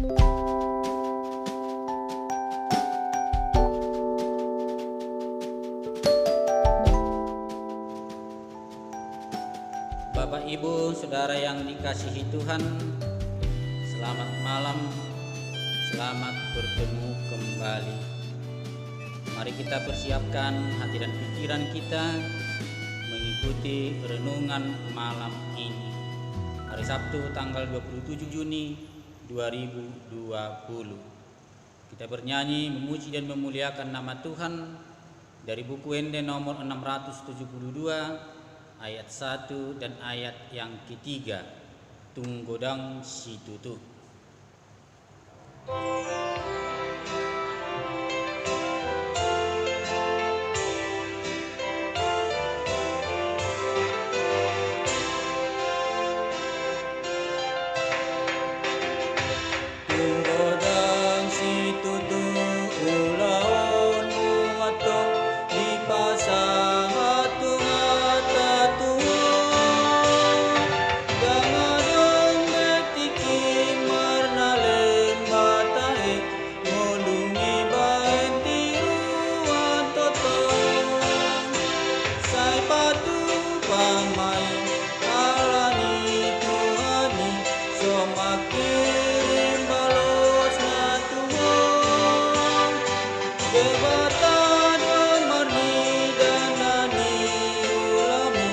Bapak, Ibu, Saudara yang dikasihi Tuhan, selamat malam, selamat bertemu kembali. Mari kita persiapkan hati dan pikiran kita mengikuti renungan malam ini. Hari Sabtu tanggal 27 Juni 2020. Kita bernyanyi, memuji dan memuliakan nama Tuhan dari buku Wende nomor 672 ayat 1 dan ayat yang ketiga, Tunggodang Situtu. Tunggodang situtu ulaon muato di pasang atung atatuo dangadong betiki marna lembatae ngolungi baen tiruan toto sai patu pamai alani tuhani somakirim balos na tuhon debata don marni danani ulami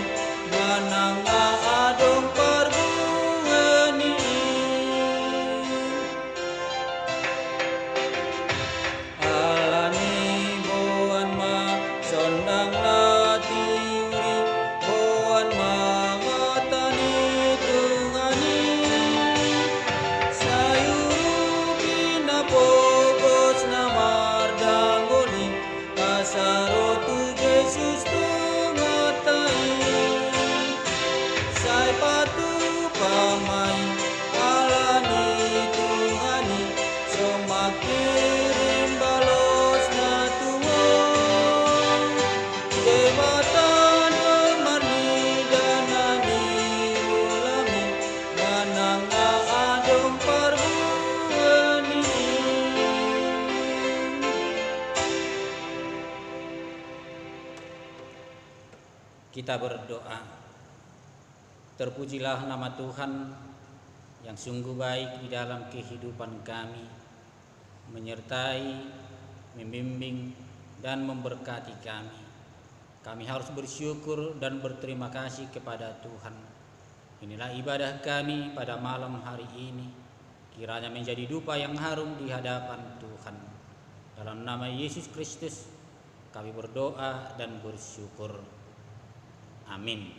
manang adong parbueni alani boan ma sondang latiuri boan ma ngatani tungani sayuru pinapogos na mardangoni kasarotu Jesus tungatai sai patu pamai alani tungani somakirim balos na tuwon debata don marni danani ulami manang adong parbueni. Kita berdoa. Terpujilah nama Tuhan yang sungguh baik di dalam kehidupan kami, menyertai, membimbing, dan memberkati kami. Kami harus bersyukur dan berterima kasih kepada Tuhan. Inilah ibadah kami pada malam hari ini. Kiranya menjadi dupa yang harum di hadapan Tuhan. Dalam nama Yesus Kristus kami berdoa dan bersyukur. Amin.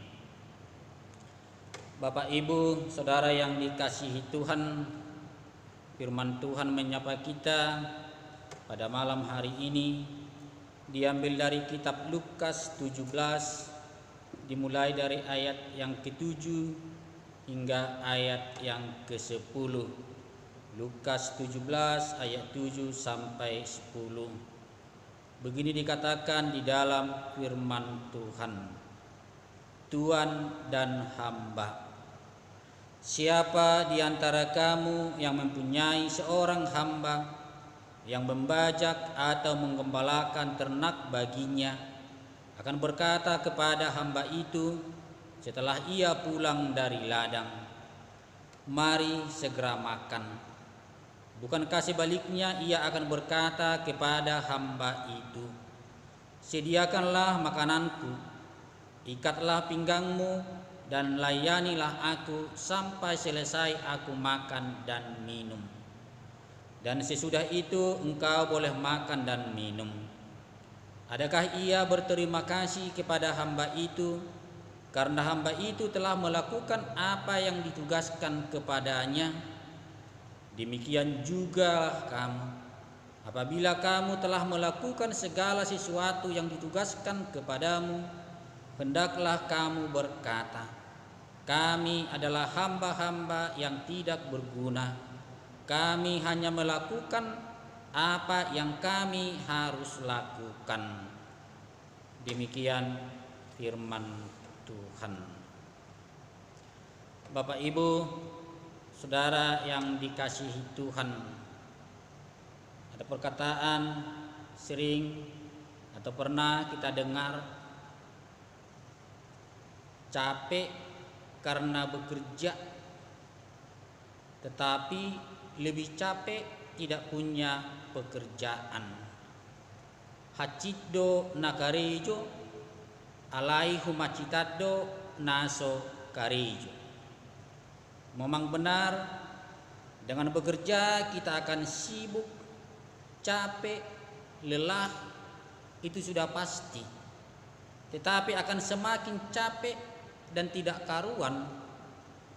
Bapak, Ibu, Saudara yang dikasihi Tuhan, firman Tuhan menyapa kita pada malam hari ini diambil dari kitab Lukas 17, dimulai dari ayat yang ke-7 hingga ayat yang ke-10. Lukas 17 ayat 7 sampai 10. Begini dikatakan di dalam firman Tuhan. Tuan dan hamba. Siapa di antara kamu yang mempunyai seorang hamba yang membajak atau menggembalakan ternak baginya, akan berkata kepada hamba itu setelah ia pulang dari ladang, "Mari segera makan." Bukankah sebaliknya ia akan berkata kepada hamba itu, "Sediakanlah makananku, ikatlah pinggangmu, dan layanilah aku sampai selesai aku makan dan minum. Dan sesudah itu engkau boleh makan dan minum." Adakah ia berterima kasih kepada hamba itu karena hamba itu telah melakukan apa yang ditugaskan kepadanya? Demikian juga kamu, apabila kamu telah melakukan segala sesuatu yang ditugaskan kepadamu, hendaklah kamu berkata, "Kami adalah hamba-hamba yang tidak berguna. Kami hanya melakukan apa yang kami harus lakukan." Demikian firman Tuhan. Bapak, Ibu, Saudara yang dikasihi Tuhan, ada perkataan sering atau pernah kita dengar, capek karena bekerja, tetapi lebih capek tidak punya pekerjaan. Haciddo nakarejo, alai humacitado naso karejo. Memang benar, dengan bekerja kita akan sibuk, capek, lelah, itu sudah pasti. Tetapi akan semakin capek dan tidak karuan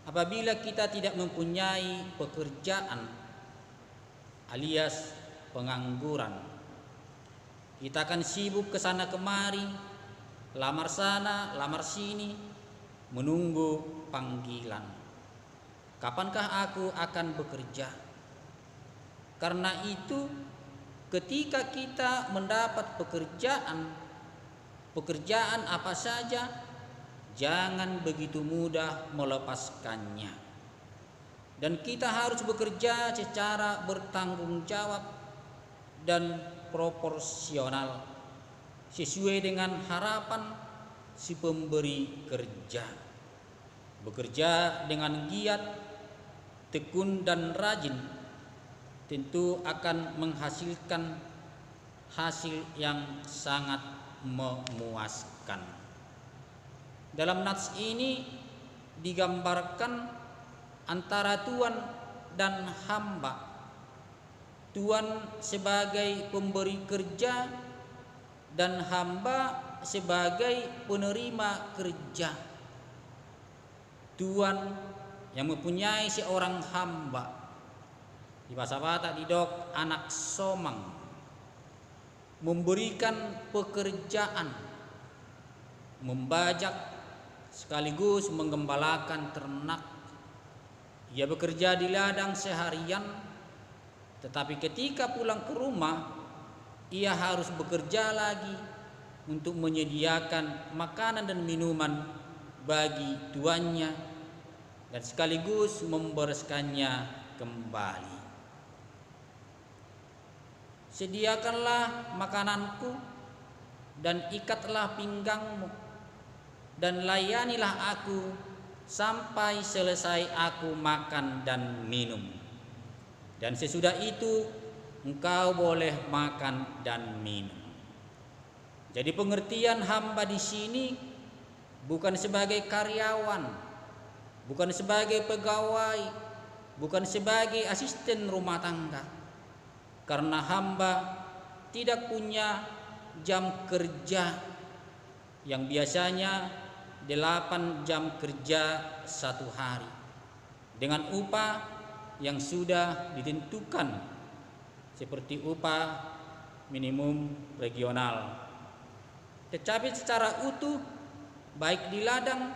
apabila kita tidak mempunyai pekerjaan alias pengangguran. Kita akan sibuk ke sana kemari, lamar sana, lamar sini, menunggu panggilan. Kapankah aku akan bekerja? Karena itu, ketika kita mendapat pekerjaan apa saja, jangan begitu mudah melepaskannya. Dan kita harus bekerja secara bertanggung jawab dan proporsional sesuai dengan harapan si pemberi kerja. Bekerja dengan giat, tekun dan rajin tentu akan menghasilkan hasil yang sangat memuaskan. Dalam nats ini digambarkan antara tuan dan hamba. Tuan sebagai pemberi kerja dan hamba sebagai penerima kerja. Tuan yang mempunyai seorang hamba, di bahasa Batak didok anak somang, memberikan pekerjaan, membajak sekaligus menggembalakan ternak. Ia bekerja di ladang seharian, tetapi ketika pulang ke rumah ia harus bekerja lagi untuk menyediakan makanan dan minuman bagi tuannya dan sekaligus membereskannya kembali. Sediakanlah makananku dan ikatlah pinggangmu dan layanilah aku sampai selesai aku makan dan minum. Dan sesudah itu engkau boleh makan dan minum. Jadi pengertian hamba di sini bukan sebagai karyawan, bukan sebagai pegawai, bukan sebagai asisten rumah tangga. Karena hamba tidak punya jam kerja yang biasanya 8 jam kerja satu hari dengan upah yang sudah ditentukan seperti upah minimum regional. Tetapi secara utuh, baik di ladang,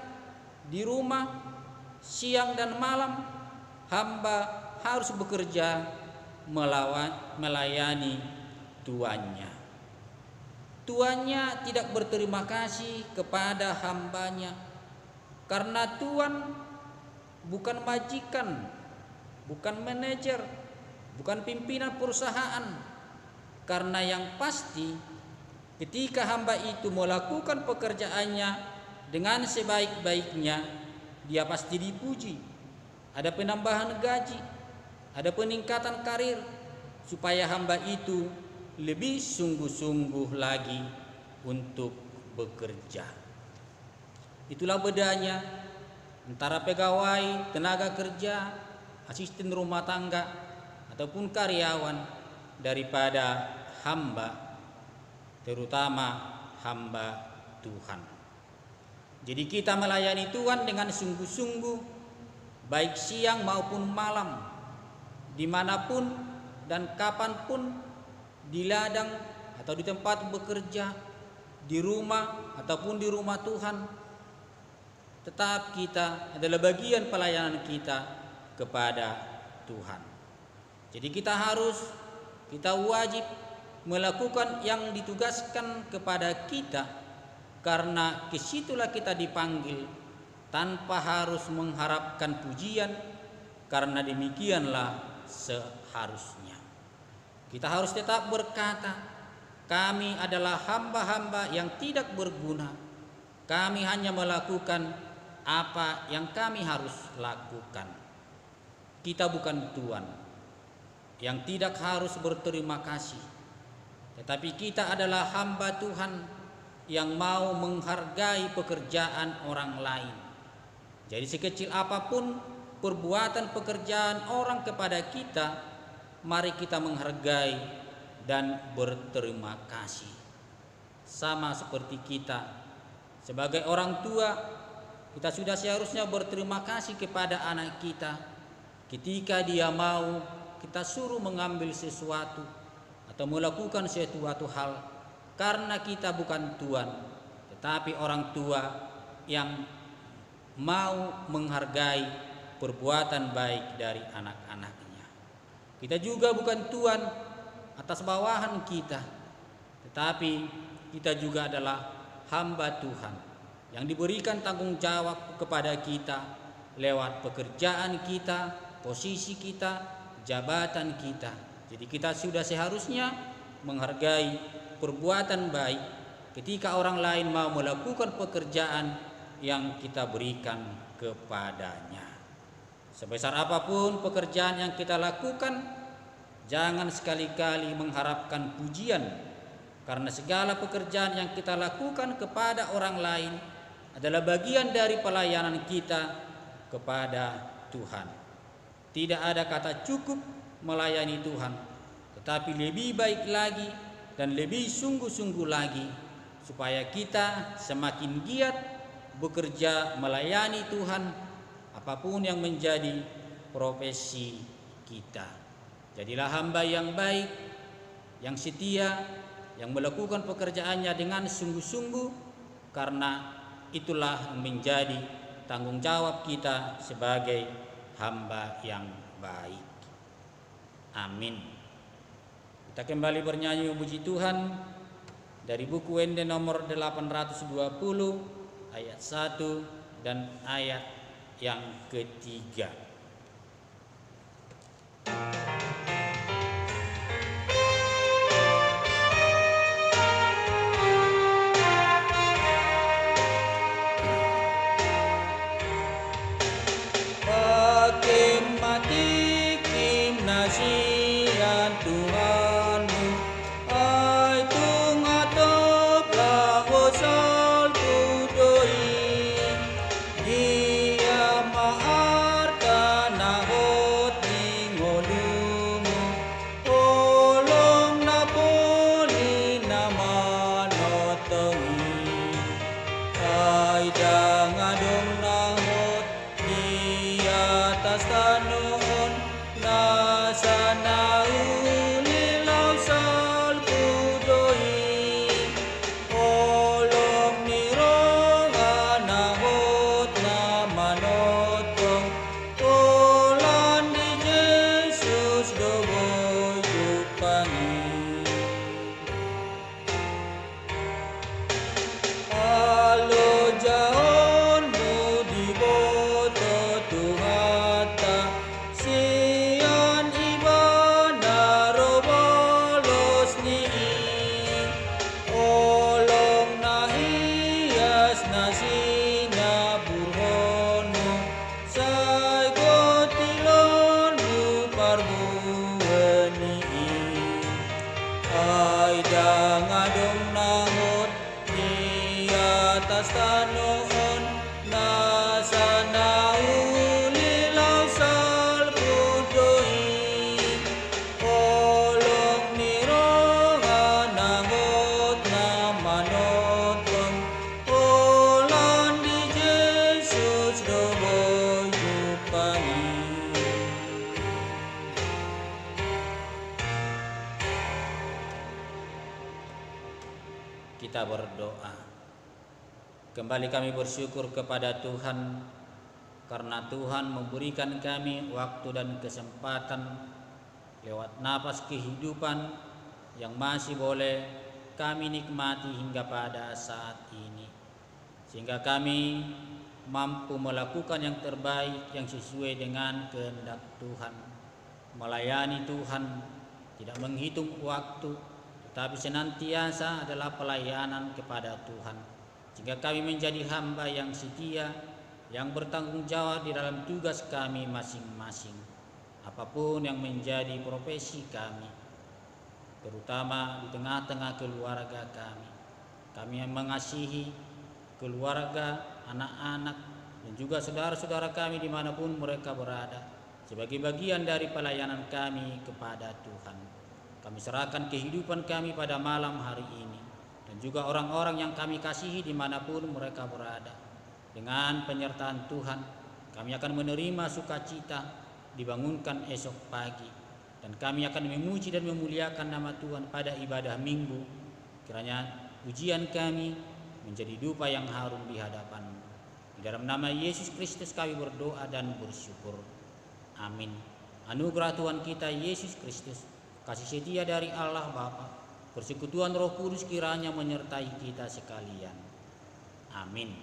di rumah, siang dan malam, hamba harus bekerja melayani tuannya. Tuannya tidak berterima kasih kepada hambanya karena tuan bukan majikan, bukan manajer, bukan pimpinan perusahaan. Karena yang pasti ketika hamba itu melakukan pekerjaannya dengan sebaik-baiknya, dia pasti dipuji. Ada penambahan gaji, ada peningkatan karir, supaya hamba itu lebih sungguh-sungguh lagi untuk bekerja. Itulah bedanya antara pegawai, tenaga kerja, asisten rumah tangga, ataupun karyawan daripada hamba, terutama hamba Tuhan. Jadi kita melayani Tuhan dengan sungguh-sungguh, baik siang maupun malam, dimanapun dan kapanpun, di ladang atau di tempat bekerja, di rumah ataupun di rumah Tuhan. Tetap kita adalah bagian pelayanan kita kepada Tuhan. Jadi kita wajib melakukan yang ditugaskan kepada kita, karena kesitulah kita dipanggil tanpa harus mengharapkan pujian, karena demikianlah seharusnya. Kita harus tetap berkata, kami adalah hamba-hamba yang tidak berguna. Kami hanya melakukan apa yang kami harus lakukan. Kita bukan Tuhan yang tidak harus berterima kasih, tetapi kita adalah hamba Tuhan yang mau menghargai pekerjaan orang lain. Jadi sekecil apapun perbuatan pekerjaan orang kepada kita, mari kita menghargai dan berterima kasih. Sama seperti kita sebagai orang tua, kita sudah seharusnya berterima kasih kepada anak kita ketika dia mau kita suruh mengambil sesuatu atau melakukan suatu hal, karena kita bukan Tuhan, tetapi orang tua yang mau menghargai perbuatan baik dari anak-anaknya. Kita juga bukan Tuhan atas bawahan kita, tetapi kita juga adalah hamba Tuhan yang diberikan tanggung jawab kepada kita lewat pekerjaan kita, posisi kita, jabatan kita. Jadi kita sudah seharusnya menghargai perbuatan baik ketika orang lain mau melakukan pekerjaan yang kita berikan kepadanya. Sebesar apapun pekerjaan yang kita lakukan, jangan sekali-kali mengharapkan pujian, karena segala pekerjaan yang kita lakukan kepada orang lain adalah bagian dari pelayanan kita kepada Tuhan. Tidak ada kata cukup melayani Tuhan, tetapi lebih baik lagi dan lebih sungguh-sungguh lagi supaya kita semakin giat bekerja melayani Tuhan apapun yang menjadi profesi kita. Jadilah hamba yang baik, yang setia, yang melakukan pekerjaannya dengan sungguh-sungguh, karena itulah menjadi tanggung jawab kita sebagai hamba yang baik. Amin. Kita kembali bernyanyi memuji Tuhan dari buku Wende nomor 820 ayat 1 dan ayat yang ketiga. Kita berdoa. Kembali kami bersyukur kepada Tuhan karena Tuhan memberikan kami waktu dan kesempatan lewat napas kehidupan yang masih boleh kami nikmati hingga pada saat ini, sehingga kami mampu melakukan yang terbaik yang sesuai dengan kehendak Tuhan, melayani Tuhan, tidak menghitung waktu, tetapi senantiasa adalah pelayanan kepada Tuhan, sehingga kami menjadi hamba yang setia, yang bertanggung jawab di dalam tugas kami masing-masing, apapun yang menjadi profesi kami, terutama di tengah-tengah keluarga kami. Kami yang mengasihi keluarga, anak-anak, dan juga saudara-saudara kami dimanapun mereka berada, sebagai bagian dari pelayanan kami kepada Tuhan. Kami serahkan kehidupan kami pada malam hari ini, dan juga orang-orang yang kami kasihi dimanapun mereka berada. Dengan penyertaan Tuhan, kami akan menerima sukacita dibangunkan esok pagi, dan kami akan memuji dan memuliakan nama Tuhan pada ibadah minggu. Kiranya pujian kami menjadi dupa yang harum di hadapan-Mu. Di dalam nama Yesus Kristus kami berdoa dan bersyukur. Amin. Anugerah Tuhan kita Yesus Kristus, kasih setia dari Allah Bapa, persekutuan Roh Kudus kiranya menyertai kita sekalian. Amin.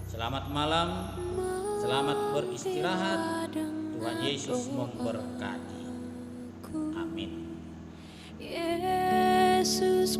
Selamat malam, selamat beristirahat. Tuhan Yesus memberkati. Amin. Yesus